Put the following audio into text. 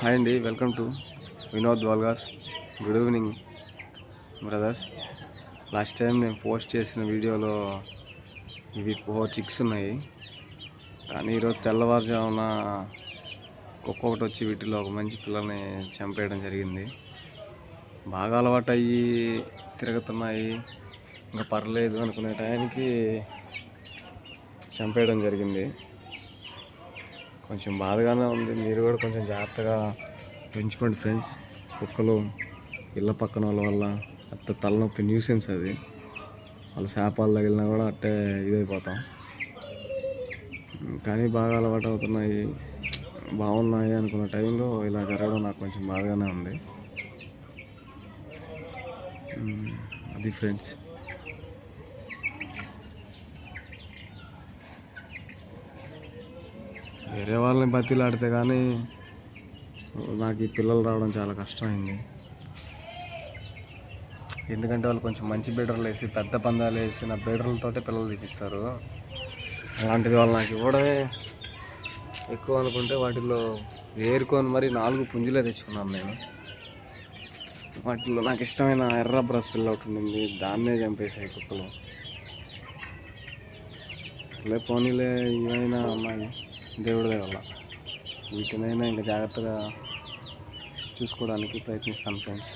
Hi అండి, welcome to Vinod vlogs. Good evening brothers. Last time నేను post చేసిన వీడియోలో ఇవి 4 చిక్స్ ఉన్నాయి, కానీ ఈరోజు తెల్లవారుజామున ఒక్కొక్కటి వచ్చి వీటిలో ఒక మంచి పిల్లల్ని చంపేయడం జరిగింది. బాగా అలవాటు అయ్యి తిరుగుతున్నాయి, ఇంకా పర్లేదు అనుకునే టైంకి చంపేయడం జరిగింది. కొంచెం బాధగానే ఉంది. మీరు కూడా కొంచెం జాగ్రత్తగా పెంచుకోండి ఫ్రెండ్స్. కుక్కలు ఇళ్ళ పక్కన వాళ్ళ వల్ల అంత తలనొప్పి, న్యూసెన్స్ అది. వాళ్ళ శాపాలు తగిలినా కూడా అట్టే ఇదైపోతాం. కానీ బాగా అలవాటు అవుతున్నాయి, బాగున్నాయి అనుకున్న టైంలో ఇలా జరగడం నాకు కొంచెం బాధగానే ఉంది. అది ఫ్రెండ్స్. వేరే వాళ్ళని బతిలాడితే కానీ నాకు ఈ పిల్లలు రావడం చాలా కష్టమైంది. ఎందుకంటే వాళ్ళు కొంచెం మంచి బీడర్లు వేసి, పెద్ద పందాలు వేసి నా బీడర్లతోటే పిల్లలు తీపిస్తారు. అలాంటిది వాళ్ళు నాకు ఇవ్వడమే ఎక్కువ అనుకుంటే వాటిల్లో ఏరుకొని మరి 4 పుంజులే తెచ్చుకున్నాను నేను. వాటిల్లో నాకు ఇష్టమైన ఎర్ర బ్రష్ పిల్ల ఒకటి ఉండింది, దాన్నే చంపేసాయి కుక్కలు. అసలే పోనీలే, ఇవైనా అమ్మాయి దేవుడి వల్ల వీటినైనా ఇంకా జాగ్రత్తగా చూసుకోవడానికి ప్రయత్నిస్తాను ఫ్రెండ్స్.